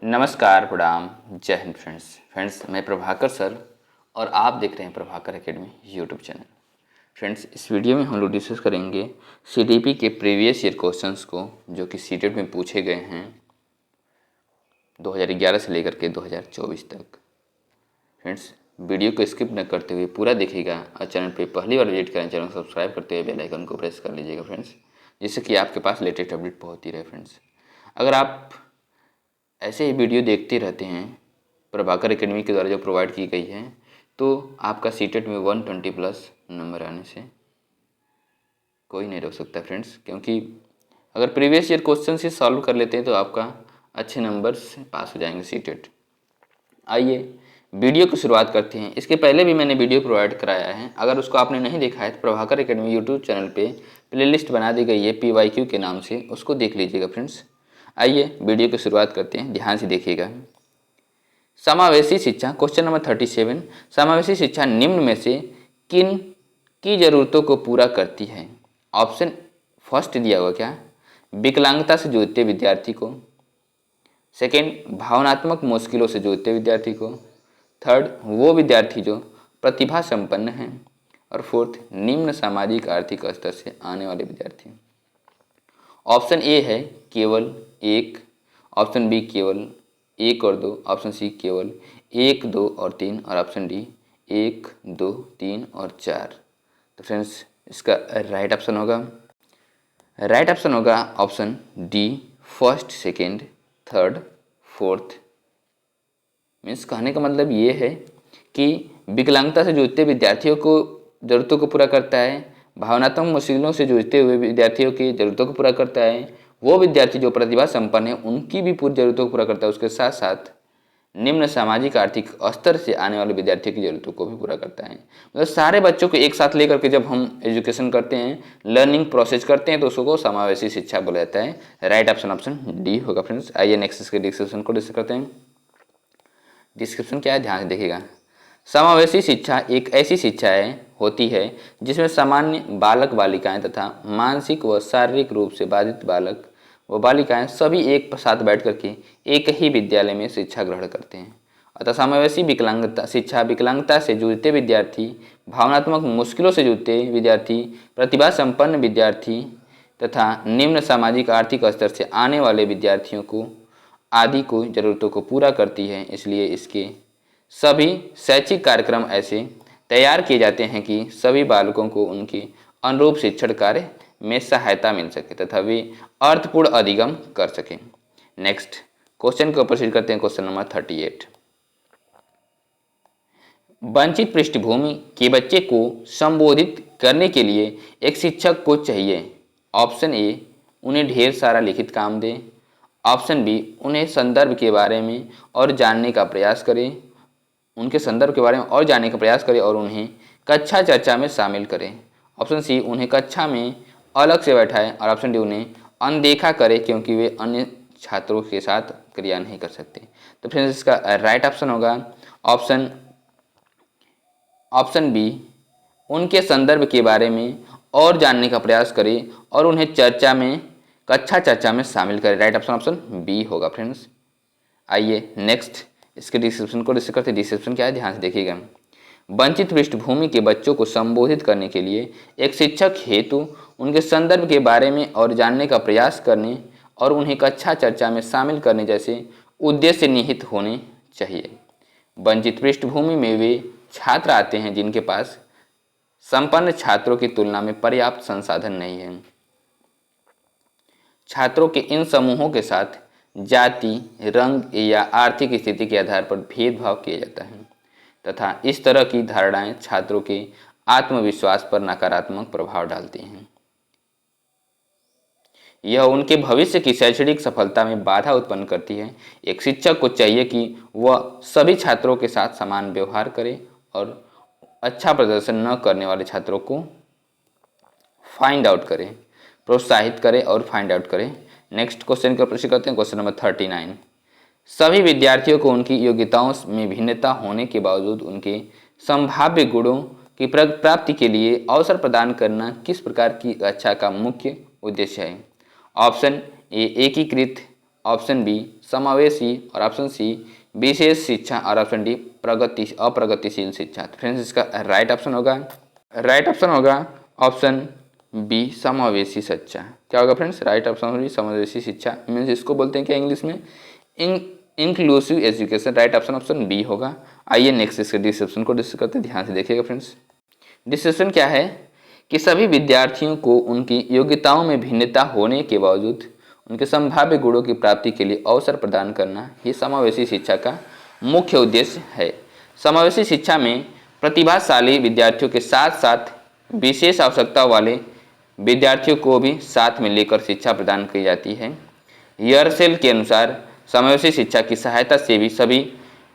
नमस्कार, प्रणाम, जय हिंद फ्रेंड्स। मैं प्रभाकर सर और आप देख रहे हैं Prabhakar academy YouTube channel. Friends, इस वीडियो में हम लोग डिस्कस करेंगे सीडीपी के प्रीवियस ईयर क्वेश्चंस को जो कि सीटेट में पूछे गए हैं 2011 से लेकर के 2024 तक। फ्रेंड्स, वीडियो को स्किप न करते हुए पूरा देखिएगा और चैनल पर पहली बार विजिट करें चैनल को सब्सक्राइब करते हुए बेल आइकन को प्रेस कर लीजिएगा फ्रेंड्स, जिससे कि आपके पास लेटेस्ट अपडेट पहुँचती रहे। फ्रेंड्स, अगर आप ऐसे ही वीडियो देखते रहते हैं प्रभाकर एकेडमी के द्वारा जो प्रोवाइड की गई है, तो आपका सीटेट में 120 प्लस नंबर आने से कोई नहीं रोक सकता फ्रेंड्स, क्योंकि अगर प्रीवियस ईयर क्वेश्चन से सॉल्व कर लेते हैं तो आपका अच्छे नंबर से पास हो जाएंगे सीटेट। आइए वीडियो की शुरुआत करते हैं। इसके पहले भी मैंने वीडियो प्रोवाइड कराया है, अगर उसको आपने नहीं देखा है तो प्रभाकर एकेडमी यूट्यूब चैनल पे प्लेलिस्ट बना दी गई है PYQ के नाम से, उसको देख लीजिएगा फ्रेंड्स। आइए वीडियो की शुरुआत करते हैं, ध्यान से देखिएगा। समावेशी शिक्षा क्वेश्चन नंबर 37। समावेशी शिक्षा निम्न में से किन की जरूरतों को पूरा करती है? ऑप्शन फर्स्ट दिया हुआ क्या, विकलांगता से जूझते विद्यार्थी को। सेकेंड, भावनात्मक मुश्किलों से जूझते विद्यार्थी को। थर्ड, वो विद्यार्थी जो प्रतिभा संपन्न हैं। और फोर्थ, निम्न सामाजिक आर्थिक स्तर से आने वाले विद्यार्थी। ऑप्शन ए है केवल एक, ऑप्शन बी केवल एक और दो, ऑप्शन सी केवल एक, दो और तीन, और ऑप्शन डी एक, दो, तीन और चार। तो फ्रेंड्स, इसका राइट ऑप्शन होगा option D, first, second, third, fourth. Means कहने का मतलब ये है कि विकलांगता से जूझते विद्यार्थियों को ज़रूरतों को पूरा करता है, भावनात्मक मुश्किलों से जूझते हुए विद्यार्थियों की ज़रूरतों को पूरा करता है, वो विद्यार्थी जो प्रतिभा संपन्न है उनकी भी पूरी ज़रूरतों को पूरा करता है, उसके साथ साथ निम्न सामाजिक आर्थिक स्तर से आने वाले विद्यार्थियों की ज़रूरतों को भी पूरा करता है। मतलब सारे बच्चों को एक साथ लेकर के जब हम एजुकेशन करते हैं, लर्निंग प्रोसेस करते हैं, तो उसको समावेशी शिक्षा बोला जाता है। राइट ऑप्शन डी होगा फ्रेंड्स। आइए नेक्स्ट इसके डिस्क्रिप्शन को डिस्कस करते हैं। डिस्क्रिप्शन क्या है, ध्यान से देखिएगा। समावेशी शिक्षा एक ऐसी शिक्षाएं होती है जिसमें सामान्य बालक बालिकाएं तथा मानसिक व शारीरिक रूप से बाधित बालक व बालिकाएं सभी एक साथ बैठ करके एक ही विद्यालय में शिक्षा ग्रहण करते हैं। अतः समावेशी विकलांगता शिक्षा विकलांगता से जूझते विद्यार्थी, भावनात्मक मुश्किलों से जूझते विद्यार्थी, प्रतिभा संपन्न विद्यार्थी तथा निम्न सामाजिक आर्थिक स्तर से आने वाले विद्यार्थियों को आदि को जरूरतों को पूरा करती है। इसलिए इसके सभी शैक्षिक कार्यक्रम ऐसे तैयार किए जाते हैं कि सभी बालकों को उनके अनुरूप शिक्षण कार्य में सहायता मिल सके तथा वे अर्थपूर्ण अधिगम कर सकें। नेक्स्ट क्वेश्चन को प्रोसीड करते हैं। Question number 38। वंचित पृष्ठभूमि के बच्चे को संबोधित करने के लिए एक शिक्षक को चाहिए। ऑप्शन ए, उन्हें ढेर सारा लिखित काम दें। ऑप्शन बी, उन्हें संदर्भ के बारे में और जानने का प्रयास करें, उनके संदर्भ के बारे में और जानने का प्रयास करें और उन्हें कक्षा चर्चा में शामिल करें। ऑप्शन सी, उन्हें कक्षा में अलग से बैठाएं, और ऑप्शन डी, उन्हें अनदेखा करें क्योंकि वे अन्य छात्रों के साथ क्रिया नहीं कर सकते। तो फ्रेंड्स, इसका राइट ऑप्शन होगा ऑप्शन बी, उनके संदर्भ के बारे में और जानने का प्रयास करें और उन्हें कक्षा चर्चा में शामिल करें। राइट ऑप्शन बी होगा फ्रेंड्स। आइए नेक्स्ट इसके डिस्क्रिप्शन को डिस्कस करते हैं। डिस्क्रिप्शन क्या है, ध्यान से देखिएगा। वंचित पृष्ठभूमि के बच्चों को संबोधित करने के लिए एक शिक्षक हेतु उनके संदर्भ के बारे में और जानने का प्रयास करने और उन्हें कक्षा चर्चा में शामिल करने जैसे उद्देश्य निहित होने चाहिए। वंचित पृष्ठभूमि में वे छात्र आते हैं जिनके पास संपन्न छात्रों की तुलना में पर्याप्त संसाधन नहीं है। छात्रों के इन समूहों के साथ जाति, रंग या आर्थिक स्थिति के आधार पर भेदभाव किया जाता है तथा इस तरह की धारणाएं छात्रों के आत्मविश्वास पर नकारात्मक प्रभाव डालती हैं। यह उनके भविष्य की शैक्षणिक सफलता में बाधा उत्पन्न करती है। एक शिक्षक को चाहिए कि वह सभी छात्रों के साथ समान व्यवहार करे और अच्छा प्रदर्शन न करने वाले छात्रों को फाइंड आउट करे, प्रोत्साहित करे और फाइंड आउट करे। नेक्स्ट क्वेश्चन का प्रश्न करते हैं। Question number 39। सभी विद्यार्थियों को उनकी योग्यताओं में भिन्नता होने के बावजूद उनके संभाव्य गुणों की प्राप्ति के लिए अवसर प्रदान करना किस प्रकार की कक्षा का मुख्य उद्देश्य है? ऑप्शन ए, एकीकृत ऑप्शन बी समावेशी और ऑप्शन सी विशेष शिक्षा और ऑप्शन डी अप्रगतिशील शिक्षा। तो फ्रेंड्स इसका राइट ऑप्शन होगा ऑप्शन बी समावेशी शिक्षा। क्या होगा फ्रेंड्स? राइट ऑप्शन बी समावेशी शिक्षा मीन्स इसको बोलते हैं क्या इंग्लिश में? Inclusive education. Right option B होगा। आइए नेक्स्ट इसके डिस्क्रिप्शन को डिस्कस करते हैं, ध्यान से देखिएगा फ्रेंड्स। डिस्क्रिप्शन क्या है कि सभी विद्यार्थियों को उनकी योग्यताओं में भिन्नता होने के बावजूद उनके संभाव्य गुणों की प्राप्ति के लिए अवसर प्रदान करना ही समावेशी शिक्षा का मुख्य उद्देश्य है। समावेशी शिक्षा में प्रतिभाशाली विद्यार्थियों के साथ साथ विशेष आवश्यकता वाले विद्यार्थियों को भी साथ में लेकर शिक्षा प्रदान की जाती है। यर्सेल के अनुसार समावेशी शिक्षा की सहायता से भी सभी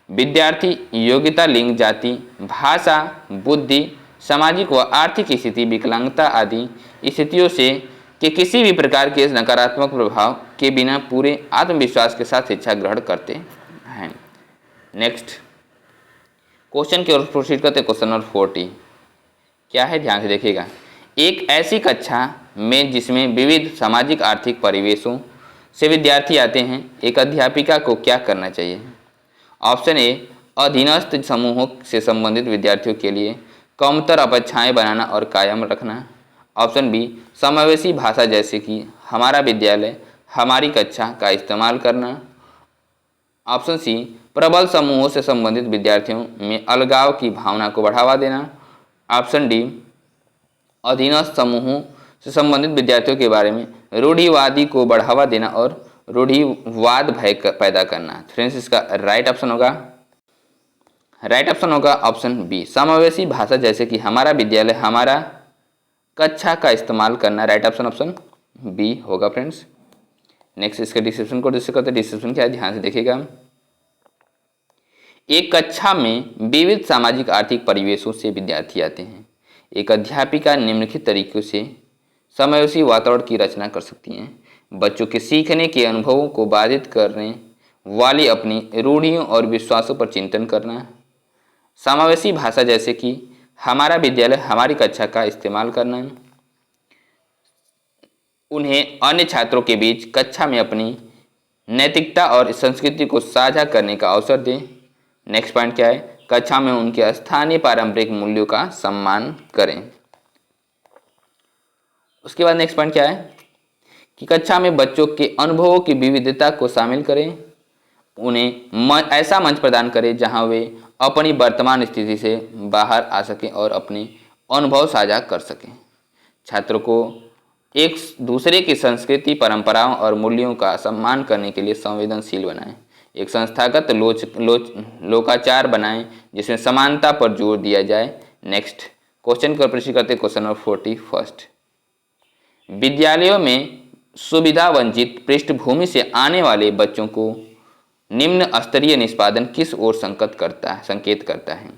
विद्यार्थी योग्यता, लिंग, जाति, भाषा, बुद्धि, सामाजिक व आर्थिक स्थिति, विकलांगता आदि स्थितियों से कि किसी भी प्रकार के नकारात्मक प्रभाव के बिना पूरे आत्मविश्वास के साथ शिक्षा ग्रहण करते हैं। नेक्स्ट क्वेश्चन की ओर प्रोसीड करते हैं। क्वेश्चन नंबर 40 क्या है, ध्यान से देखिएगा। एक ऐसी कक्षा में जिसमें विविध सामाजिक आर्थिक परिवेशों से विद्यार्थी आते हैं, एक अध्यापिका को क्या करना चाहिए? ऑप्शन ए अधीनस्थ समूहों से संबंधित विद्यार्थियों के लिए कमतर अपेक्षाएं बनाना और कायम रखना। ऑप्शन बी समावेशी भाषा जैसे कि हमारा विद्यालय, हमारी कक्षा का इस्तेमाल करना। ऑप्शन सी प्रबल समूहों से संबंधित विद्यार्थियों में अलगाव की भावना को बढ़ावा देना। ऑप्शन डी अधीनस्थ समूहों से संबंधित विद्यार्थियों के बारे में रूढ़िवादी को बढ़ावा देना और रूढ़िवाद भय पैदा करना। फ्रेंड्स इसका राइट ऑप्शन होगा ऑप्शन बी समावेशी भाषा जैसे कि हमारा विद्यालय, हमारा कक्षा का इस्तेमाल करना। राइट ऑप्शन बी होगा फ्रेंड्स। नेक्स्ट इसके डिस्क्रिप्शन को डिस्कस करते हैं। डिस्क्रिप्शन क्या है, ध्यान से देखिएगा। एक कक्षा में विविध सामाजिक आर्थिक परिवेशों से विद्यार्थी आते हैं। एक अध्यापिका निम्नलिखित तरीकों से समावेशी वातावरण की रचना कर सकती हैं। बच्चों के सीखने के अनुभवों को बाधित करने वाली अपनी रूढ़ियों और विश्वासों पर चिंतन करना। समावेशी भाषा जैसे कि हमारा विद्यालय, हमारी कक्षा का इस्तेमाल करना। उन्हें अन्य छात्रों के बीच कक्षा में अपनी नैतिकता और संस्कृति को साझा करने का अवसर दें। नेक्स्ट पॉइंट क्या है, कक्षा में उनके स्थानीय पारंपरिक मूल्यों का सम्मान करें। उसके बाद नेक्स्ट पॉइंट क्या है कि कक्षा में बच्चों के अनुभवों की विविधता को शामिल करें। उन्हें ऐसा मंच प्रदान करें जहां वे अपनी वर्तमान स्थिति से बाहर आ सकें और अपने अनुभव साझा कर सकें। छात्रों को एक दूसरे की संस्कृति, परंपराओं और मूल्यों का सम्मान करने के लिए संवेदनशील बनाएं। एक संस्थागत लोकाचार बनाएं जिसमें समानता पर जोर दिया जाए। नेक्स्ट क्वेश्चन को प्रश्न करते हैं। क्वेश्चन नंबर 41 विद्यालयों में सुविधा वंचित पृष्ठभूमि से आने वाले बच्चों को निम्न स्तरीय निष्पादन किस ओर संकेत करता है?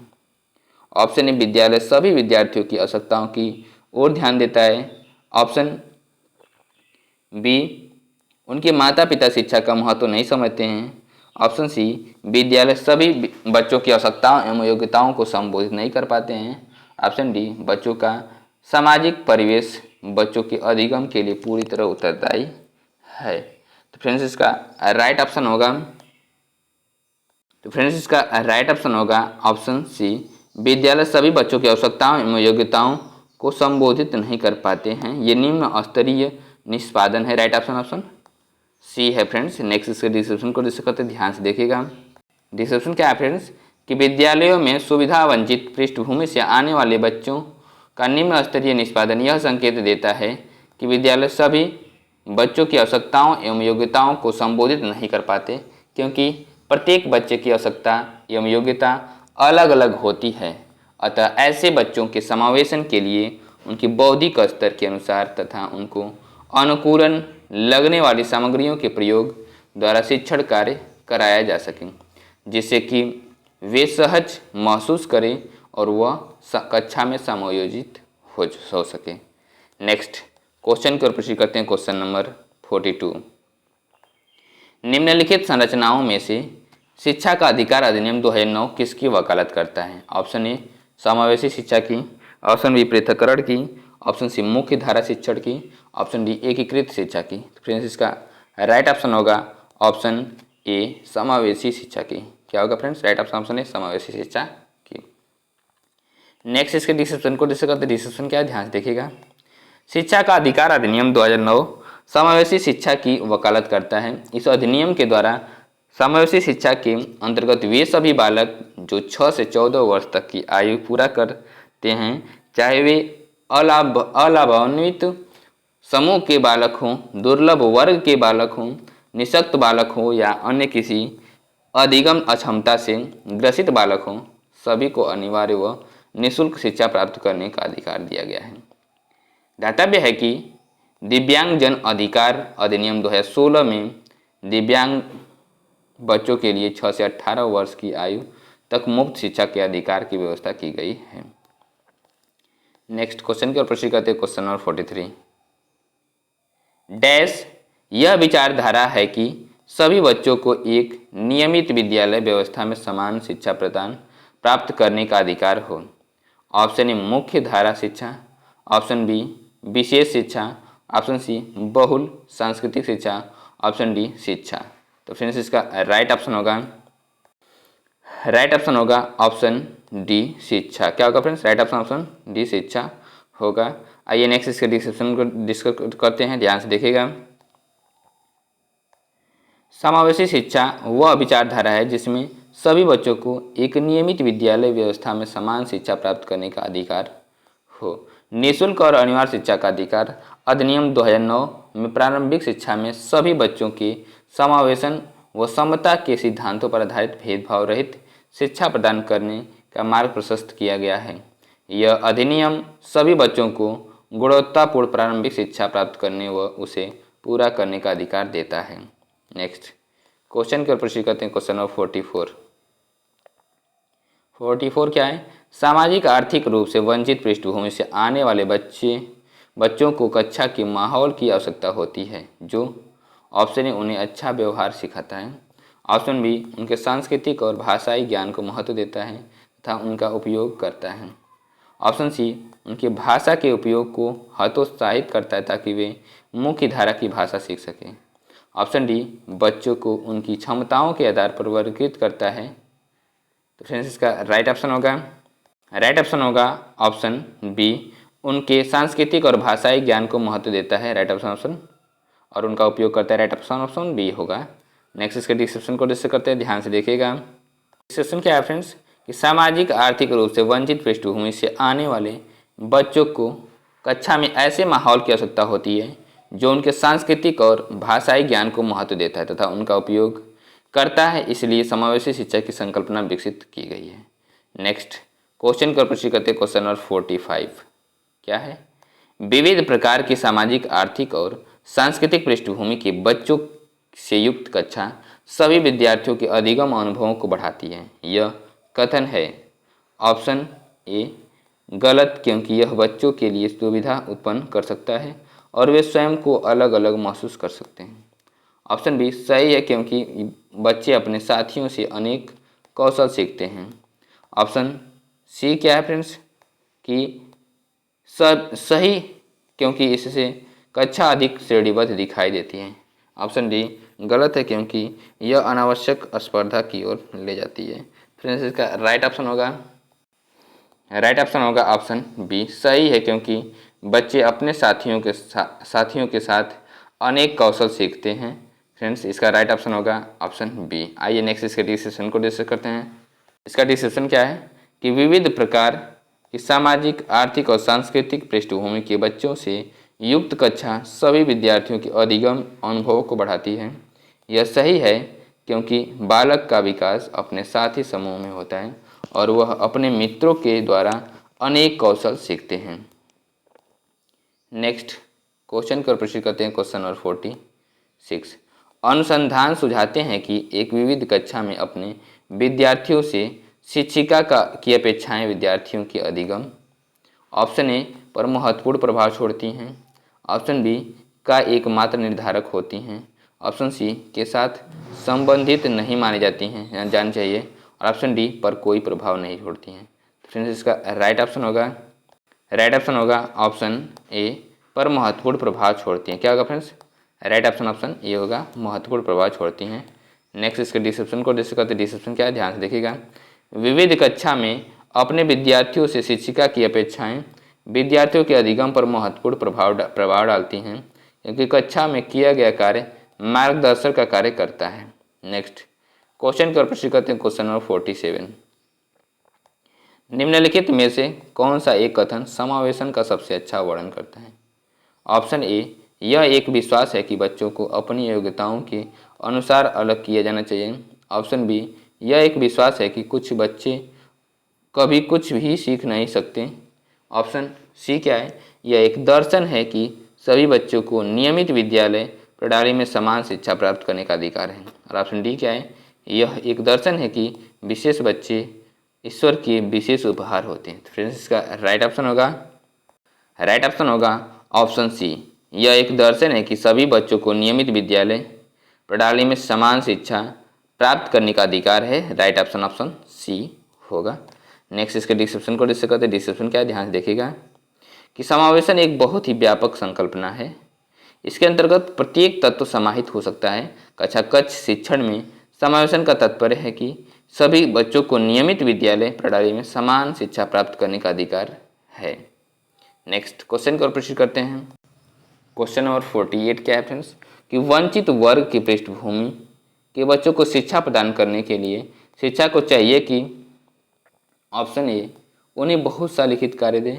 ऑप्शन ए विद्यालय सभी विद्यार्थियों की आवश्यकताओं की ओर ध्यान देता है। ऑप्शन बी उनके माता पिता शिक्षा का महत्व नहीं समझते हैं। ऑप्शन सी विद्यालय सभी बच्चों की आवश्यकताओं एवं योग्यताओं को संबोधित नहीं कर पाते हैं। ऑप्शन डी बच्चों का सामाजिक परिवेश बच्चों के अधिगम के लिए पूरी तरह उत्तरदायी है। तो फ्रेंड्स इसका राइट ऑप्शन होगा ऑप्शन सी विद्यालय सभी बच्चों की आवश्यकताओं एवं योग्यताओं को संबोधित नहीं कर पाते हैं, ये निम्न स्तरीय निष्पादन है। राइट ऑप्शन सी है फ्रेंड्स। नेक्स्ट इसके डिस्क्रिप्शन को डिस्कस करते ध्यान से देखिएगा। डिस्क्रिप्शन क्या है फ्रेंड्स कि विद्यालयों में सुविधा वंचित पृष्ठभूमि से आने वाले बच्चों का निम्न स्तरीय निष्पादन यह संकेत देता है कि विद्यालय सभी बच्चों की आवश्यकताओं एवं योग्यताओं को संबोधित नहीं कर पाते, क्योंकि प्रत्येक बच्चे की आवश्यकता एवं योग्यता अलग अलग होती है। अतः ऐसे बच्चों के समावेशन के लिए उनकी बौद्धिक स्तर के अनुसार तथा उनको अनुकूलन लगने वाली सामग्रियों के प्रयोग द्वारा शिक्षण कार्य कराया जा सके, जिससे कि वे सहज महसूस करें और वह कक्षा में समायोजित हो सके। नेक्स्ट क्वेश्चन की ओर प्रश्न करते हैं। क्वेश्चन नंबर 42 निम्नलिखित संरचनाओं में से शिक्षा का अधिकार अधिनियम 2009 किसकी वकालत करता है? ऑप्शन ए समावेशी शिक्षा की, ऑप्शन बी पृथक्करण की, ऑप्शन सी मुख्य धारा शिक्षण की, ऑप्शन डी एकीकृत शिक्षा की। फ्रेंड्स इसका राइट ऑप्शन होगा ऑप्शन ए समावेशी शिक्षा की। क्या होगा फ्रेंड्स? राइट ऑप्शन है समावेशी शिक्षा की। नेक्स्ट इसके डिस्क्रिप्शन को डिस्कस करते हैं। डिस्क्रिप्शन क्या है, ध्यान से देखिएगा। शिक्षा का अधिकार अधिनियम 2009 समावेशी शिक्षा की वकालत करता है। इस अधिनियम के द्वारा समावेशी शिक्षा के अंतर्गत वे सभी बालक जो 6 से 14 वर्ष तक की आयु पूरा करते हैं, चाहे वे अलाभान्वित समूह के बालक हों, दुर्लभ वर्ग के बालक हों, निःशक्त बालक हों या अन्य किसी अधिगम अक्षमता से ग्रसित बालक हों, सभी को अनिवार्य व निःशुल्क शिक्षा प्राप्त करने का अधिकार दिया गया है। ध्यातव्य है कि दिव्यांगजन अधिकार अधिनियम 2016 में दिव्यांग बच्चों के लिए 6 से 18 वर्ष की आयु तक मुफ्त शिक्षा के अधिकार की व्यवस्था की गई है। नेक्स्ट क्वेश्चन की ओर प्रश्न करते हैं। क्वेश्चन नंबर 43 डैश यह विचारधारा है कि सभी बच्चों को एक नियमित विद्यालय व्यवस्था में समान शिक्षा प्रदान प्राप्त करने का अधिकार हो। ऑप्शन ए मुख्य धारा शिक्षा, ऑप्शन बी विशेष शिक्षा, ऑप्शन सी बहुल सांस्कृतिक शिक्षा, ऑप्शन डी शिक्षा। तो फ्रेंड्स इसका राइट ऑप्शन होगा ऑप्शन डी शिक्षा। क्या होगा फ्रेंड्स? राइट ऑप्शन डी शिक्षा होगा। आइए नेक्स्ट इसके डिस्क्रिप्शन को डिस्कस करते हैं, ध्यान से देखिएगा। समावेशी शिक्षा वह विचारधारा है जिसमें सभी बच्चों को एक नियमित विद्यालय व्यवस्था में समान शिक्षा प्राप्त करने का अधिकार हो। निःशुल्क और अनिवार्य शिक्षा का अधिकार अधिनियम 2009 में प्रारंभिक शिक्षा में सभी बच्चों के समावेशन व समता के सिद्धांतों पर आधारित भेदभाव रहित शिक्षा प्रदान करने का मार्ग प्रशस्त किया गया है। यह अधिनियम सभी बच्चों को गुणवत्तापूर्ण प्रारंभिक शिक्षा प्राप्त करने व उसे पूरा करने का अधिकार देता है। नेक्स्ट क्वेश्चन की ओर प्रश्न करते हैं। क्वेश्चन नंबर 44 क्या है? सामाजिक आर्थिक रूप से वंचित पृष्ठभूमि से आने वाले बच्चों को कक्षा के माहौल की आवश्यकता होती है जो ऑप्शन ए उन्हें अच्छा व्यवहार सिखाता है, ऑप्शन बी उनके सांस्कृतिक और भाषाई ज्ञान को महत्व देता है तथा उनका उपयोग करता है, ऑप्शन सी उनकी भाषा के उपयोग को हतोत्साहित करता है ताकि वे मुख्य धारा की भाषा सीख सकें, ऑप्शन डी बच्चों को उनकी क्षमताओं के आधार पर वर्गीकृत करता है। तो फ्रेंड्स इसका राइट ऑप्शन होगा ऑप्शन बी उनके सांस्कृतिक और भाषाई ज्ञान को महत्व देता है। राइट ऑप्शन और उनका उपयोग करता है। राइट ऑप्शन बी होगा। नेक्स्ट इसके डिस्क्रिप्शन को डिस्कस करते हैं, ध्यान से देखिएगा। डिस्क्रिप्शन क्या है फ्रेंड्स कि सामाजिक आर्थिक रूप से वंचित पृष्ठभूमि से आने वाले बच्चों को कक्षा में ऐसे माहौल की आवश्यकता होती है जो उनके सांस्कृतिक और भाषाई ज्ञान को महत्व देता है तथा उनका उपयोग करता है, इसलिए समावेशी शिक्षा की संकल्पना विकसित की गई है। नेक्स्ट क्वेश्चन का प्रश्न करते हैं। क्वेश्चन नंबर 45 क्या है? विविध प्रकार की सामाजिक आर्थिक और सांस्कृतिक पृष्ठभूमि के बच्चों से युक्त कक्षा सभी विद्यार्थियों के अधिगम अनुभवों को बढ़ाती है। यह कथन है ऑप्शन ए गलत, क्योंकि यह बच्चों के लिए दुविधा उत्पन्न कर सकता है और वे स्वयं को अलग अलग महसूस कर सकते हैं, ऑप्शन बी सही है क्योंकि बच्चे अपने साथियों से अनेक कौशल सीखते हैं, ऑप्शन सी क्या है फ्रेंड्स कि सब सही क्योंकि इससे कक्षा अधिक श्रेणीबद्ध दिखाई देती है, ऑप्शन डी गलत है क्योंकि यह अनावश्यक स्पर्धा की ओर ले जाती है। फ्रेंड्स इसका राइट ऑप्शन होगा ऑप्शन बी सही है क्योंकि बच्चे अपने साथियों के साथ अनेक कौशल सीखते हैं। फ्रेंड्स इसका राइट ऑप्शन होगा ऑप्शन बी। आइए नेक्स्ट इसके डिस्कशन को डिस्कस करते हैं। इसका डिस्कशन क्या है कि विविध प्रकार की सामाजिक आर्थिक और सांस्कृतिक पृष्ठभूमि के बच्चों से युक्त कक्षा सभी विद्यार्थियों के अधिगम अनुभवों को बढ़ाती है। यह सही है क्योंकि बालक का विकास अपने साथी समूह में होता है और वह अपने मित्रों के द्वारा अनेक कौशल सीखते हैं। नेक्स्ट क्वेश्चन का प्रश्न करते हैं। क्वेश्चन नंबर 46 अनुसंधान सुझाते हैं कि एक विविध कक्षा में अपने विद्यार्थियों से शिक्षिका की अपेक्षाएं विद्यार्थियों के अधिगम ऑप्शन ए पर महत्वपूर्ण प्रभाव छोड़ती हैं, ऑप्शन बी का एकमात्र निर्धारक होती हैं, ऑप्शन सी के साथ संबंधित नहीं मानी जाती हैं जानी चाहिए और ऑप्शन डी पर कोई प्रभाव नहीं छोड़ती हैं। तो फ्रेंड्स इसका राइट ऑप्शन होगा ऑप्शन ए पर महत्वपूर्ण प्रभाव छोड़ती हैं। क्या होगा फ्रेंड्स? राइट ऑप्शन ऑप्शन ये होगा, महत्वपूर्ण प्रभाव छोड़ती हैं। नेक्स्ट इसके डिस्क्रिप्शन को डिस्कस करते हैं। डिस्क्रिप्शन क्या है, ध्यान से देखिएगा। विविध कक्षा में अपने विद्यार्थियों से शिक्षिका की अपेक्षाएं विद्यार्थियों के अधिगम पर महत्वपूर्ण प्रभाव डालती हैं, क्योंकि कक्षा में किया गया कार्य मार्गदर्शक का कार्य करता है। नेक्स्ट क्वेश्चन का प्रश्न करते हैं, क्वेश्चन नंबर 47। निम्नलिखित में से कौन सा एक कथन समावेशन का सबसे अच्छा वर्णन करता है? ऑप्शन ए, यह एक विश्वास है कि बच्चों को अपनी योग्यताओं के अनुसार अलग किया जाना चाहिए। ऑप्शन बी, यह एक विश्वास है कि कुछ बच्चे कभी कुछ भी सीख नहीं सकते। ऑप्शन सी क्या है, यह एक दर्शन है कि सभी बच्चों को नियमित विद्यालय प्रणाली में समान शिक्षा प्राप्त करने का अधिकार है। और ऑप्शन डी क्या है, यह एक दर्शन है कि विशेष बच्चे ईश्वर के विशेष उपहार होते हैं। तो फ्रेंड्स इसका राइट ऑप्शन होगा ऑप्शन सी, यह एक दर्शन है कि सभी बच्चों को नियमित विद्यालय प्रणाली में समान शिक्षा प्राप्त करने का अधिकार है। राइट ऑप्शन ऑप्शन सी होगा। नेक्स्ट इसके डिस्क्रिप्शन को डिस्कस करते हैं। डिस्क्रिप्शन क्या है, ध्यान से देखिएगा कि समावेशन एक बहुत ही व्यापक संकल्पना है। इसके अंतर्गत प्रत्येक तत्व समाहित हो सकता है। कक्षा शिक्षण में समावेशन का तात्पर्य है कि सभी बच्चों को नियमित विद्यालय प्रणाली में समान शिक्षा प्राप्त करने का अधिकार है। नेक्स्ट क्वेश्चन को प्रश्न करते हैं। क्वेश्चन नंबर 48 क्या है फ्रेंड्स, कि वंचित वर्ग की पृष्ठभूमि के बच्चों को शिक्षा प्रदान करने के लिए शिक्षा को चाहिए कि ऑप्शन ए, उन्हें बहुत सा लिखित कार्य दें।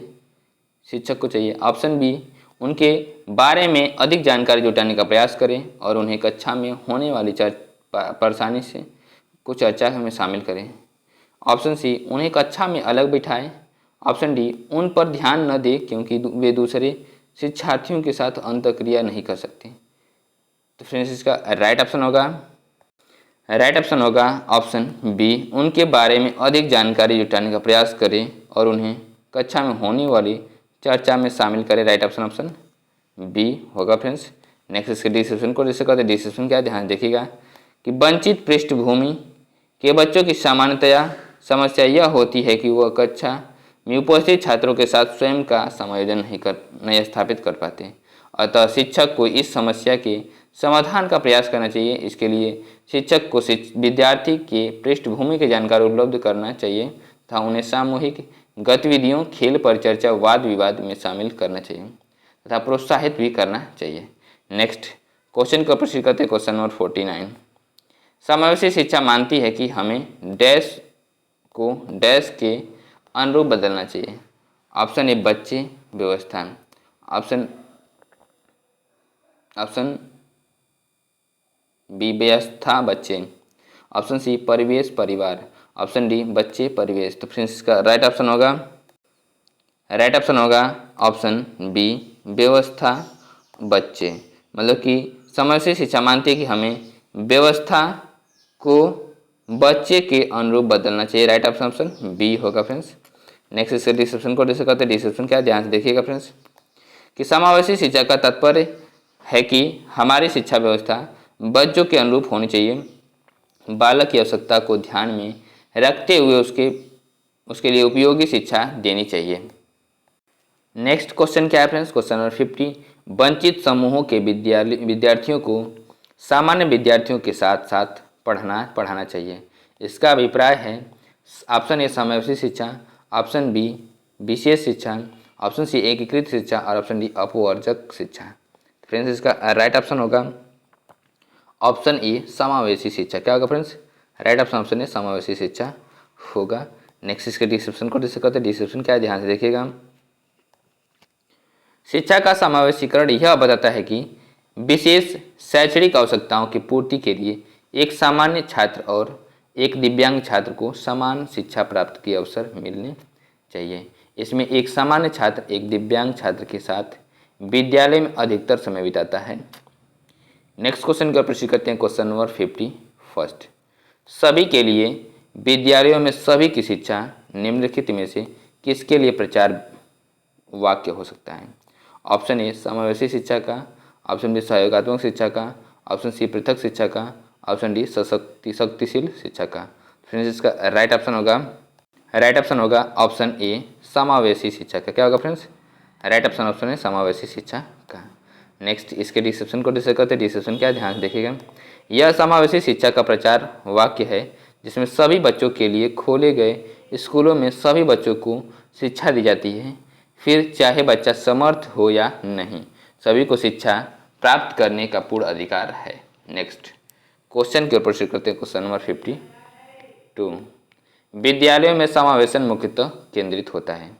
शिक्षक को चाहिए। ऑप्शन बी, उनके बारे में अधिक जानकारी जुटाने का प्रयास करें और उन्हें कक्षा में होने वाली परेशानी से कुछ चर्चा में शामिल करें। ऑप्शन सी, उन्हें कक्षा में अलग बिठाएं। ऑप्शन डी, उन पर ध्यान न दें क्योंकि वे दूसरे शिक्षार्थियों के साथ अंतःक्रिया नहीं कर सकते। तो फ्रेंड्स इसका राइट ऑप्शन होगा ऑप्शन बी, उनके बारे में अधिक जानकारी जुटाने का प्रयास करें और उन्हें कक्षा में होने वाली चर्चा में शामिल करें। राइट ऑप्शन बी होगा फ्रेंड्स। नेक्स्ट इसके डिस्क्रिप्शन को डिस्कस करते हैं। डिस्क्रिप्शन क्या है, ध्यान देखिएगा कि वंचित पृष्ठभूमि के बच्चों की सामान्यतया समस्या यह होती है कि वह कक्षा में उपस्थित छात्रों के साथ स्वयं का समायोजन नहीं स्थापित कर पाते। अतः शिक्षक को इस समस्या के समाधान का प्रयास करना चाहिए। इसके लिए शिक्षक को विद्यार्थी के पृष्ठभूमि की जानकारी उपलब्ध करना चाहिए तथा उन्हें सामूहिक गतिविधियों, खेल, परिचर्चा, वाद विवाद में शामिल करना चाहिए तथा प्रोत्साहित भी करना चाहिए। नेक्स्ट क्वेश्चन का प्रश्न करते हैं। Question number 49। समावेशी शिक्षा मानती है कि हमें डैश को डैश के अनुरूप बदलना चाहिए। ऑप्शन ए, बच्चे, व्यवस्था। ऑप्शन बी, व्यवस्था, बच्चे। ऑप्शन सी, परिवेश, परिवार। ऑप्शन डी, बच्चे, परिवेश। तो फ्रेंड्स इसका राइट ऑप्शन होगा ऑप्शन बी, व्यवस्था, बच्चे। मतलब कि समावेशी शिक्षा मानती है कि हमें व्यवस्था को बच्चे के अनुरूप बदलना चाहिए। राइट ऑप्शन बी होगा फ्रेंड्स। नेक्स्ट इसके डिस्क्रिप्शन को डिस्कस करते हैं। डिस्क्रिप्शन क्या है, ध्यान से देखिएगा फ्रेंड्स कि समावेशी शिक्षा का तात्पर्य है कि हमारी शिक्षा व्यवस्था बच्चों के अनुरूप होनी चाहिए। बालक की आवश्यकता को ध्यान में रखते हुए उसके लिए उपयोगी शिक्षा देनी चाहिए। नेक्स्ट क्वेश्चन क्या है फ्रेंड्स, क्वेश्चन नंबर 50। वंचित समूहों के विद्यार्थियों को सामान्य विद्यार्थियों के साथ साथ पढ़ाना चाहिए। इसका अभिप्राय है ऑप्शन ए, समावेशी शिक्षा। ऑप्शन बी, विशेष शिक्षा। ऑप्शन सी, एकीकृत शिक्षा। और ऑप्शन डी, अपवर्जक शिक्षा। फ्रेंड्स इसका राइट ऑप्शन होगा ऑप्शन ए, समावेशी शिक्षा। क्या होगा फ्रेंड्स, राइट ऑप्शन ए, समावेशी शिक्षा होगा। नेक्स्ट इसके डिस्क्रिप्शन को डिस्कस करते हैं। डिस्क्रिप्शन क्या है, ध्यान से देखिएगा। शिक्षा का समावेशीकरण यह बताता है कि विशेष शैक्षणिक आवश्यकताओं की पूर्ति के लिए एक सामान्य छात्र और एक दिव्यांग छात्र को समान शिक्षा प्राप्त के अवसर मिलने चाहिए। इसमें एक सामान्य छात्र एक दिव्यांग छात्र के साथ विद्यालय में अधिकतर समय बिताता है। नेक्स्ट क्वेश्चन का प्रश्न करते हैं। Question number 51। सभी के लिए विद्यालयों में सभी की शिक्षा निम्नलिखित में से किसके लिए प्रचार वाक्य हो सकता है? ऑप्शन ए, समावेशी शिक्षा का। ऑप्शन बी, सहयोगात्मक शिक्षा का। ऑप्शन सी, पृथक शिक्षा का। ऑप्शन डी, शक्तिशील शिक्षा का। फ्रेंड्स इसका राइट ऑप्शन होगा ऑप्शन ए, समावेशी शिक्षा का। क्या होगा फ्रेंड्स, राइट ऑप्शन है समावेशी शिक्षा का। नेक्स्ट इसके डिस्क्रिप्शन को डिस्कस करते हैं। डिस्क्रिप्शन क्या है, ध्यान से देखिएगा। यह समावेशी शिक्षा का प्रचार वाक्य है जिसमें सभी बच्चों के लिए खोले गए स्कूलों में सभी बच्चों को शिक्षा दी जाती है, फिर चाहे बच्चा समर्थ हो या नहीं, सभी को शिक्षा प्राप्त करने का पूर्ण अधिकार है। नेक्स्ट क्वेश्चन के ऊपर प्रोसीड करते हैं। क्वेश्चन नंबर 52, विद्यालयों में समावेशन मुख्यतः केंद्रित होता है।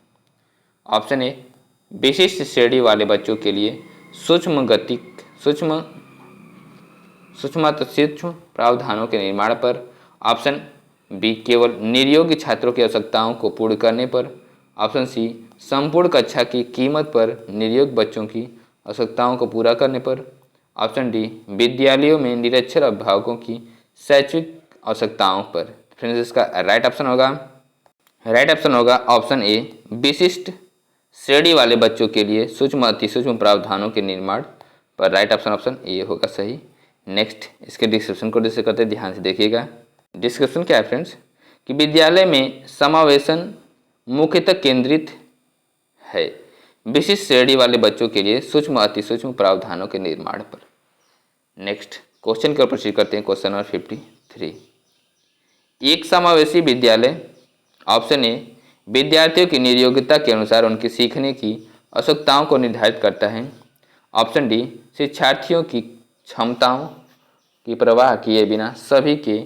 ऑप्शन ए, विशिष्ट श्रेणी वाले बच्चों के लिए सूक्ष्म प्रावधानों के निर्माण पर। ऑप्शन बी, केवल निर्योग्य छात्रों की आवश्यकताओं को पूर्ण करने पर। ऑप्शन सी, संपूर्ण कक्षा की कीमत पर निर्योग्य बच्चों की आवश्यकताओं को पूरा करने पर। ऑप्शन डी, विद्यालयों में निरक्षर अभिभावकों की शैक्षिक आवश्यकताओं पर। फ्रेंड्स इसका राइट ऑप्शन होगा ऑप्शन ए, विशिष्ट श्रेणी वाले बच्चों के लिए सूक्ष्म अति सूक्ष्म प्रावधानों के निर्माण पर। राइट ऑप्शन ए होगा सही। नेक्स्ट इसके डिस्क्रिप्शन को डिस्कस करते हैं, ध्यान से देखिएगा। डिस्क्रिप्शन क्या है फ्रेंड्स, कि विद्यालय में समावेशन मुख्यतः केंद्रित है विशिष्ट श्रेणी वाले बच्चों के लिए सूक्ष्म अति सूक्ष्म प्रावधानों के निर्माण पर। नेक्स्ट क्वेश्चन के ऊपर प्रोसीड करते हैं। क्वेश्चन नंबर 53, एक समावेशी विद्यालय। ऑप्शन ए, विद्यार्थियों की निर्योग्यता के अनुसार उनकी सीखने की आवश्यकताओं को निर्धारित करता है। ऑप्शन डी, शिक्षार्थियों की क्षमताओं की परवाह किए बिना सभी के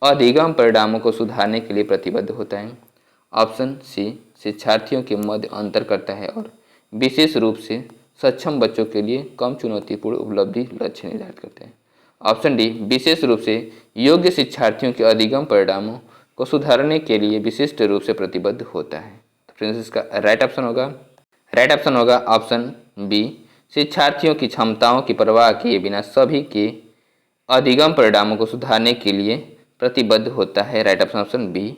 अधिगम परिणामों को सुधारने के लिए प्रतिबद्ध होता है। ऑप्शन सी, शिक्षार्थियों के मध्य अंतर करता है और विशेष रूप से सक्षम बच्चों के लिए कम चुनौतीपूर्ण उपलब्धि लक्ष्य निर्धारित करते हैं। ऑप्शन डी, विशेष रूप से योग्य शिक्षार्थियों के अधिगम परिणामों को सुधारने के लिए विशिष्ट रूप से प्रतिबद्ध होता है। तो फ्रेंड्स इसका राइट ऑप्शन होगा ऑप्शन बी, शिक्षार्थियों की क्षमताओं की परवाह किए बिना सभी के अधिगम परिणामों को सुधारने के लिए प्रतिबद्ध होता है। राइट ऑप्शन बी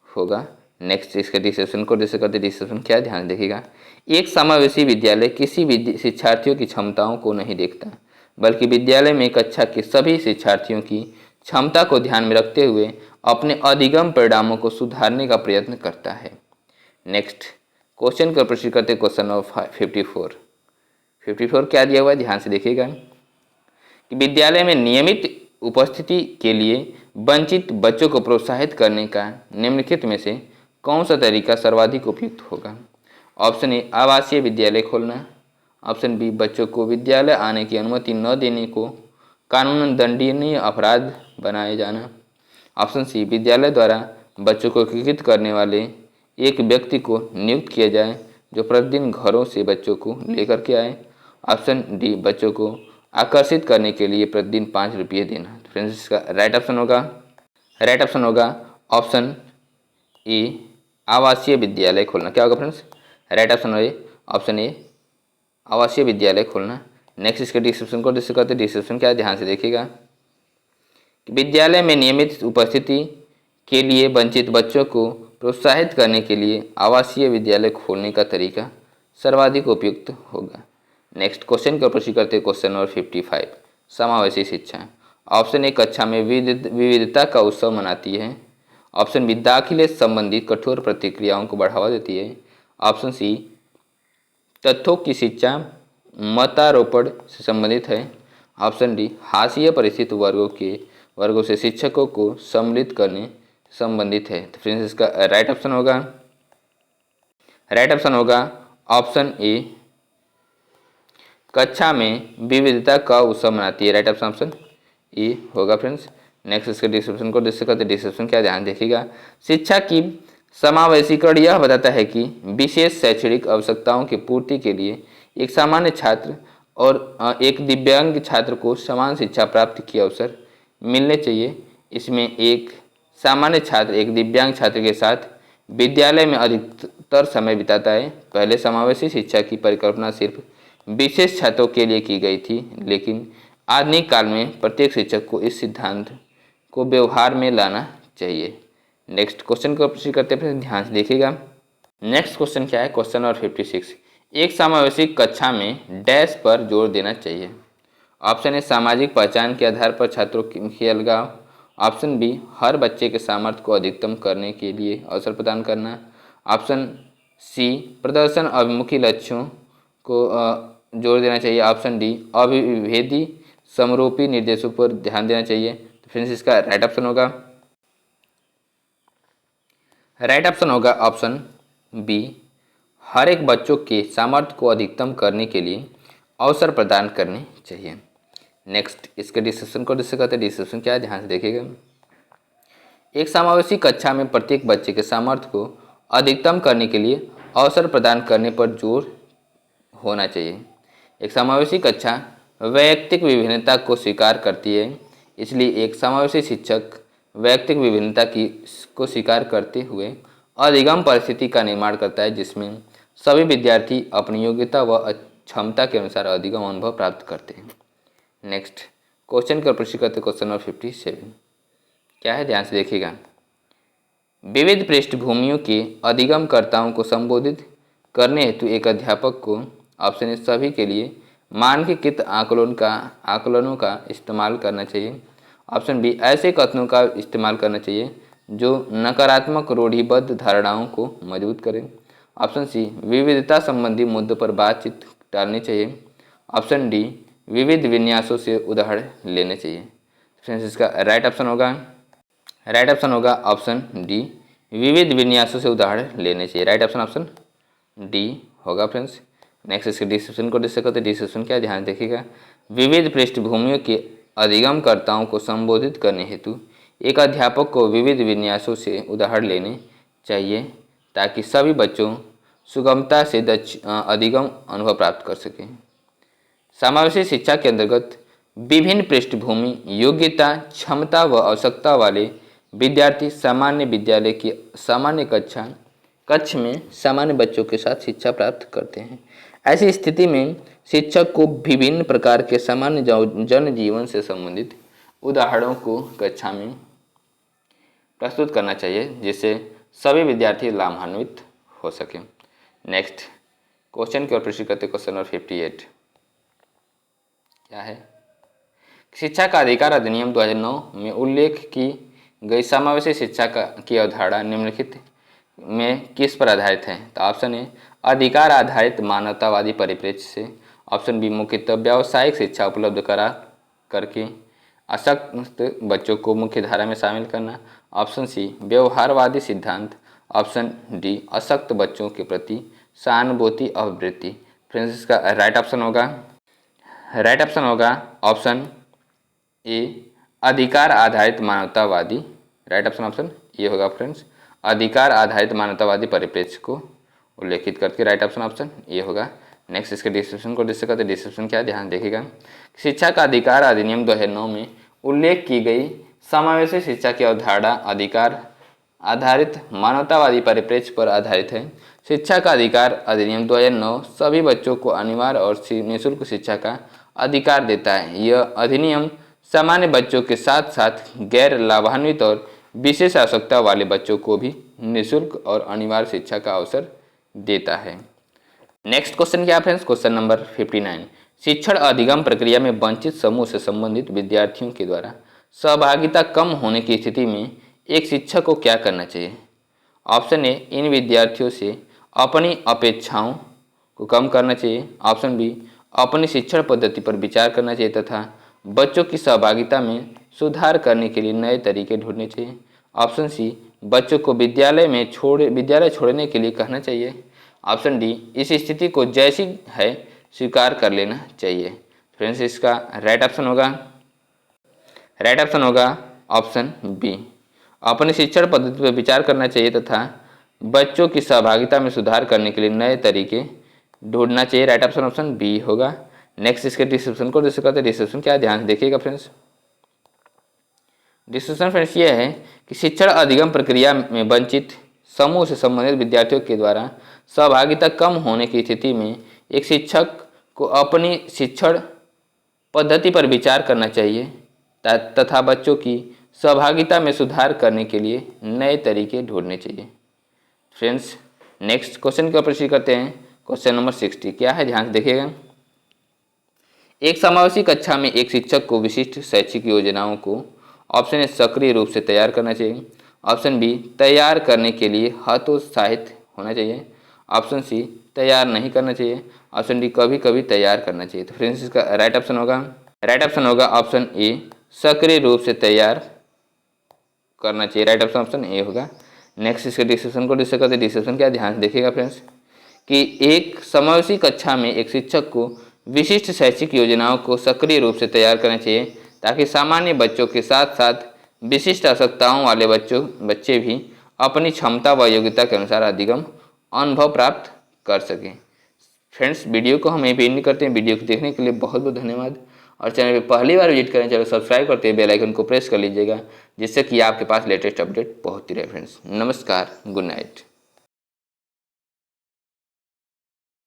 होगा। नेक्स्ट इसके डिस्क्रिप्शन को डिस्कस करते हैं। डिस्क्रिप्शन क्या है, ध्यान देखिएगा। एक समावेशी विद्यालय किसी भी शिक्षार्थियों की क्षमताओं को नहीं देखता, बल्कि विद्यालय में कक्षा के सभी शिक्षार्थियों की क्षमता को ध्यान में रखते हुए अपने अधिगम परिणामों को सुधारने का प्रयत्न करता है। नेक्स्ट क्वेश्चन को प्रोसीड करते हैं। क्वेश्चन नंबर 54 क्या दिया हुआ है, ध्यान से देखिएगा। कि विद्यालय में नियमित उपस्थिति के लिए वंचित बच्चों को प्रोत्साहित करने का निम्नलिखित में से कौन सा तरीका सर्वाधिक उपयुक्त होगा। ऑप्शन ए, आवासीय विद्यालय खोलना। ऑप्शन बी, बच्चों को विद्यालय आने की अनुमति न देने को कानूनन दंडनीय अपराध बनाए जाना। ऑप्शन सी, विद्यालय द्वारा बच्चों को एकीकृत करने वाले एक व्यक्ति को नियुक्त किया जाए जो प्रतिदिन घरों से बच्चों को लेकर के आए। ऑप्शन डी, बच्चों को आकर्षित करने के लिए प्रतिदिन 5 रुपये देना। फ्रेंड्स इसका राइट ऑप्शन होगा ऑप्शन ए, आवासीय विद्यालय खोलना। क्या होगा फ्रेंड्स, राइट ऑप्शन ए, आवासीय विद्यालय खोलना। नेक्स्ट इसके डिस्क्रिप्शन को डिस्कस करते हैं। डिस्क्रिप्शन क्या है, ध्यान से देखिएगा। विद्यालय में नियमित उपस्थिति के लिए वंचित बच्चों को प्रोत्साहित करने के लिए आवासीय विद्यालय खोलने का तरीका सर्वाधिक उपयुक्त होगा। नेक्स्ट क्वेश्चन को प्रोसीड करते हैं। क्वेश्चन नंबर 55, समावेशी शिक्षा। ऑप्शन ए, कक्षा में विविधता का उत्सव मनाती है। ऑप्शन बी, दाखिले संबंधित कठोर प्रतिक्रियाओं को बढ़ावा देती है। ऑप्शन सी, तथ्यों की शिक्षा मतारोपण से संबंधित है। ऑप्शन डी, हाशिए परिस्थित वर्गों से शिक्षकों को सम्मिलित करने संबंधित है। तो फ्रेंड्स इसका राइट ऑप्शन होगा ऑप्शन ए, कक्षा में विविधता का उत्सव मनाती है। राइट ऑप्शन ए होगा फ्रेंड्स। नेक्स्ट इसके डिस्क्रिप्शन को डिस्कस करते हैं। डिस्क्रिप्शन क्या, ध्यान देखिएगा। शिक्षा की समावेशीकरण यह बताता है कि विशेष शैक्षणिक आवश्यकताओं की पूर्ति के लिए एक सामान्य छात्र और एक दिव्यांग छात्र को समान शिक्षा प्राप्ति के अवसर मिलने चाहिए। इसमें एक सामान्य छात्र एक दिव्यांग छात्र के साथ विद्यालय में अधिकतर समय बिताता है। पहले समावेशी शिक्षा की परिकल्पना सिर्फ विशेष छात्रों के लिए की गई थी, लेकिन आधुनिक काल में प्रत्येक शिक्षक को इस सिद्धांत को व्यवहार में लाना चाहिए। नेक्स्ट क्वेश्चन को प्रोसीड करते हैं, ध्यान से देखिएगा। नेक्स्ट क्वेश्चन क्या है, क्वेश्चन नंबर 56, एक समावेशी कक्षा में डैश पर जोर देना चाहिए। ऑप्शन ए, सामाजिक पहचान के आधार पर छात्रों की अलगाव। ऑप्शन बी, हर बच्चे के सामर्थ्य को अधिकतम करने के लिए अवसर प्रदान करना। ऑप्शन सी, प्रदर्शन अभिमुखी लक्ष्यों को जोर देना चाहिए। ऑप्शन डी अविभेदी समरूपी निर्देशों पर ध्यान देना चाहिए। तो फ्रेंड्स इसका राइट ऑप्शन होगा ऑप्शन बी, हर एक बच्चों के सामर्थ्य को अधिकतम करने के लिए अवसर प्रदान करने चाहिए। नेक्स्ट इसके डिस्कशन को डिस्कस करते हैं। डिस्कशन क्या है, ध्यान से देखिएगा। एक समावेशी कक्षा में प्रत्येक बच्चे के सामर्थ्य को अधिकतम करने के लिए अवसर प्रदान करने पर जोर होना चाहिए। एक समावेशी कक्षा वैयक्तिक विभिन्नता को स्वीकार करती है, इसलिए एक समावेशी शिक्षक वैयक्तिक विभिन्नता को स्वीकार करते हुए अधिगम परिस्थिति का निर्माण करता है, जिसमें सभी विद्यार्थी अपनी योग्यता व क्षमता के अनुसार अधिगम अनुभव प्राप्त करते हैं। नेक्स्ट क्वेश्चन का प्रश्न करते क्वेश्चन नंबर 57 क्या है, ध्यान से देखिएगा। विविध पृष्ठभूमियों के अधिगमकर्ताओं को संबोधित करने हेतु एक अध्यापक को ऑप्शन ए सभी के लिए मानकीकृत आकलनों का इस्तेमाल करना चाहिए। ऑप्शन बी ऐसे कथनों का इस्तेमाल करना चाहिए जो नकारात्मक रूढ़िबद्ध धारणाओं को मजबूत करें। ऑप्शन सी विविधता संबंधी मुद्दों पर बातचीत टालनी चाहिए। ऑप्शन डी विविध विन्यासों से उदाहरण लेने चाहिए। फ्रेंड्स इसका राइट ऑप्शन होगा ऑप्शन डी विविध विन्यासों से उदाहरण लेने चाहिए। राइट ऑप्शन डी होगा फ्रेंड्स। नेक्स्ट इसके डिस्क्रिप्शन को डिस्कस करते हैं। डिस्क्रिप्शन क्या है, ध्यान देखिएगा। विविध पृष्ठभूमियों के अधिगमकर्ताओं को संबोधित करने हेतु एक अध्यापक को विविध विन्यासों से उदाहरण लेने चाहिए ताकि सभी बच्चों सुगमता से अधिगम अनुभव प्राप्त कर सकें। समावेशी शिक्षा के अंतर्गत विभिन्न पृष्ठभूमि, योग्यता, क्षमता व आवश्यकता वाले विद्यार्थी सामान्य विद्यालय की सामान्य कक्ष में सामान्य बच्चों के साथ शिक्षा प्राप्त करते हैं। ऐसी स्थिति में शिक्षक को विभिन्न प्रकार के सामान्य जनजीवन से संबंधित उदाहरणों को कक्षा में प्रस्तुत करना चाहिए, जिससे सभी विद्यार्थी लाभान्वित हो सकें। नेक्स्ट क्वेश्चन की ओर प्रश्न करते क्वेश्चन नंबर 58 क्या है, शिक्षा का अधिकार अधिनियम 2009 में उल्लेख की गई समावेशी शिक्षा की अवधारणा निम्नलिखित में किस पर आधारित है। तो ऑप्शन ए अधिकार आधारित मानवतावादी परिप्रेक्ष्य से। ऑप्शन बी मुख्यतः व्यावसायिक शिक्षा उपलब्ध करके अशक्त बच्चों को मुख्य धारा में शामिल करना। ऑप्शन सी व्यवहारवादी सिद्धांत। ऑप्शन डी अशक्त बच्चों के प्रति सहानुभूति अभिवृत्ति। फ्रेंड्स इसका राइट ऑप्शन होगा ऑप्शन ए अधिकार आधारित मानवतावादी। राइट ऑप्शन ए होगा फ्रेंड्स, अधिकार आधारित मानवतावादी परिप्रेक्ष्य को उल्लेखित करके राइट ऑप्शन ए होगा। नेक्स्ट इसके डिस्क्रिप्शन को डिस्कस करते हैं। डिस्क्रिप्शन क्या है, ध्यान देखिएगा। शिक्षा का अधिकार अधिनियम 2009 में उल्लेख की गई समावेशी शिक्षा की अवधारणा अधिकार आधारित मानवतावादी परिप्रेक्ष्य पर आधारित है। शिक्षा का अधिकार अधिनियम 2009 सभी बच्चों को अनिवार्य और निःशुल्क शिक्षा का अधिकार देता है। यह अधिनियम सामान्य बच्चों के साथ साथ गैर लाभान्वित और विशेष आवश्यकता वाले बच्चों को भी निःशुल्क और अनिवार्य शिक्षा का अवसर देता है। नेक्स्ट क्वेश्चन क्या है फ्रेंड्स, क्वेश्चन नंबर 59 शिक्षण अधिगम प्रक्रिया में वंचित समूह से संबंधित विद्यार्थियों के द्वारा सहभागिता कम होने की स्थिति में एक शिक्षक को क्या करना चाहिए। ऑप्शन ए इन विद्यार्थियों से अपनी अपेक्षाओं को कम करना चाहिए। ऑप्शन बी अपनी शिक्षण पद्धति पर विचार करना चाहिए तथा बच्चों की सहभागिता में सुधार करने के लिए नए तरीके ढूंढने चाहिए। ऑप्शन सी बच्चों को विद्यालय छोड़ने के लिए कहना चाहिए। ऑप्शन डी इस स्थिति को जैसी है स्वीकार कर लेना चाहिए। फ्रेंड्स इसका राइट ऑप्शन होगा ऑप्शन बी अपनी शिक्षण पद्धति पर विचार करना चाहिए तथा बच्चों की सहभागिता में सुधार करने के लिए नए तरीके ढूंढना चाहिए। राइट ऑप्शन बी होगा। नेक्स्ट इसके डिस्क्रिप्शन को डिस्कस करते हैं। डिस्क्रिप्शन क्या है, ध्यान देखिएगा फ्रेंड्स। डिस्कशन फ्रेंड्स ये है कि शिक्षण अधिगम प्रक्रिया में वंचित समूह से संबंधित विद्यार्थियों के द्वारा सहभागिता कम होने की स्थिति में एक शिक्षक को अपनी शिक्षण पद्धति पर विचार करना चाहिए तथा बच्चों की सहभागिता में सुधार करने के लिए नए तरीके ढूंढने चाहिए। फ्रेंड्स नेक्स्ट क्वेश्चन का प्रश्न करते हैं। क्वेश्चन नंबर 60 क्या है, ध्यान से देखिएगा। एक समावेशी कक्षा में एक शिक्षक को विशिष्ट शैक्षिक योजनाओं को ऑप्शन ए सक्रिय रूप से तैयार करना चाहिए। ऑप्शन बी तैयार करने के लिए हतोत्साहित होना चाहिए। ऑप्शन सी तैयार नहीं करना चाहिए, ऑप्शन डी कभी कभी तैयार करना चाहिए। तो फ्रेंड्स इसका राइट ऑप्शन होगा ऑप्शन ए, सक्रिय रूप से तैयार करना चाहिए। राइट ऑप्शन ए होगा। नेक्स्ट इसके डिस्क्रिप्शन को डिस्कस करते हैं। डिस्क्रिप्शन क्या, ध्यान से देखिएगा फ्रेंड्स, कि एक समावेशी कक्षा में एक शिक्षक को विशिष्ट शैक्षिक योजनाओं को सक्रिय रूप से तैयार करना चाहिए ताकि सामान्य बच्चों के साथ साथ विशिष्ट आवश्यकताओं वाले बच्चे भी अपनी क्षमता व योग्यता के अनुसार अधिगम अनुभव प्राप्त कर सकें। फ्रेंड्स वीडियो को हम यहीं पे एंड करते हैं। वीडियो को देखने के लिए बहुत बहुत धन्यवाद। और चैनल पे पहली बार विजिट करें, चैनल सब्सक्राइब करते हैं, बेल आइकन को प्रेस कर लीजिएगा, जिससे कि आपके पास लेटेस्ट अपडेट पहुंचती रहे। फ्रेंड्स नमस्कार, गुड नाइट।